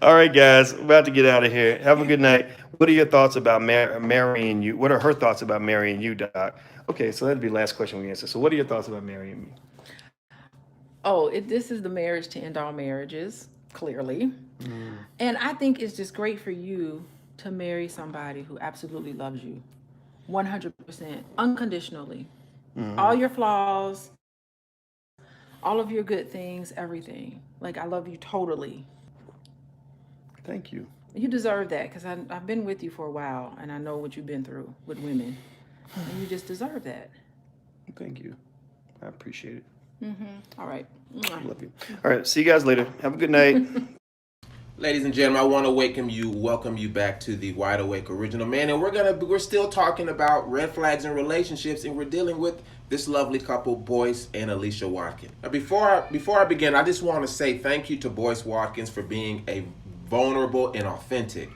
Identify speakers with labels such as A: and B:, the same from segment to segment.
A: All right, guys, we're about to get out of here. Have a good night. What are your thoughts about marrying you? What are her thoughts about marrying you, Doc? Okay, so that'd be the last question we answer. So, what are your thoughts about marrying me?
B: Oh, this is the marriage to end all marriages, clearly.
A: Mm,
B: And I think it's just great for you to marry somebody who absolutely loves you 100%, unconditionally. All
A: hmm.
B: your flaws, all of your good things, everything. Like, I love you totally.
A: Thank you.
B: You deserve that because I've been with you for a while and I know what you've been through with women. And you just deserve that.
A: Thank you. I appreciate it.
B: All right. Mwah.
A: Love you. All right, see you guys later. Have a good night.
C: Ladies and gentlemen, I want to welcome you back to the Wide Awake Original Man, and we're still talking about red flags in relationships, and we're dealing with this lovely couple, Boyce and Alicia Watkins. Now, before I begin, I just want to say thank you to Boyce Watkins for being a vulnerable and authentic.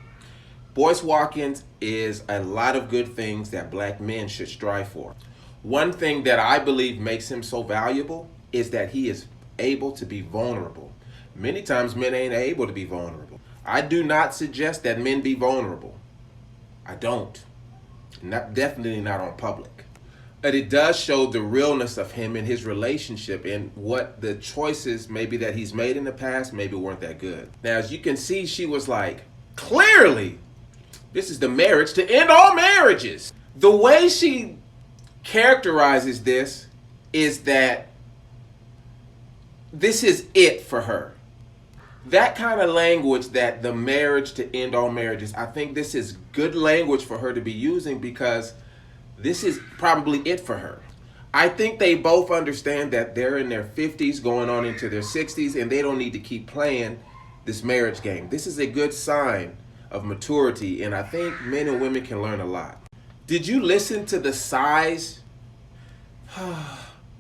C: Boyce Watkins is a lot of good things that black men should strive for. One thing that I believe makes him so valuable is that he is able to be vulnerable. Many times men ain't able to be vulnerable. I do not suggest that men be vulnerable. I don't. Definitely not on public. But it does show the realness of him in his relationship and what the choices maybe that he's made in the past maybe weren't that good. Now, as you can see, she was like, clearly, this is the marriage to end all marriages. The way she characterizes this is that this is it for her. That kind of language, that the marriage to end all marriages, I think this is good language for her to be using because this is probably it for her. I think they both understand that they're in their 50s going on into their 60s and they don't need to keep playing this marriage game. This is a good sign of maturity, and I think men and women can learn a lot. Did you listen to the sighs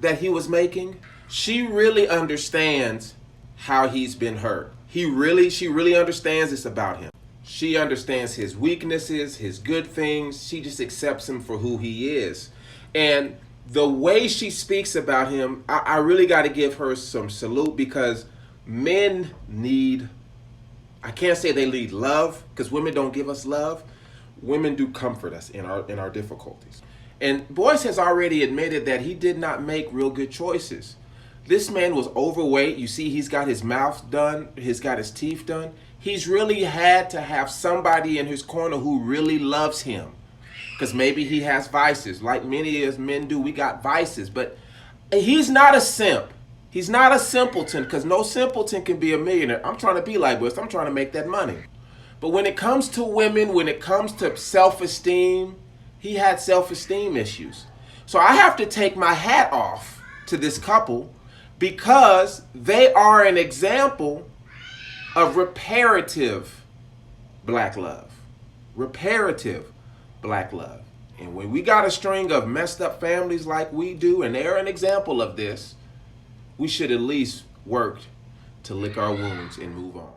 C: that he was making? She really understands how he's been hurt. She really understands this about him. She understands his weaknesses, his good things. She just accepts him for who he is. And the way she speaks about him, I really got to give her some salute because men need, I can't say they need love because women don't give us love. Women do comfort us in our difficulties. And Boyce has already admitted that he did not make real good choices. This man was overweight. You see, he's got his mouth done. He's got his teeth done. He's really had to have somebody in his corner who really loves him. Because maybe he has vices. Like many as men do, we got vices. But he's not a simp. He's not a simpleton because no simpleton can be a millionaire. I'm trying to be like this. I'm trying to make that money. But when it comes to women, when it comes to self-esteem, he had self-esteem issues. So I have to take my hat off to this couple because they are an example of reparative black love. Reparative black love. And when we got a string of messed up families like we do, and they're an example of this, we should at least work to lick our wounds and move on.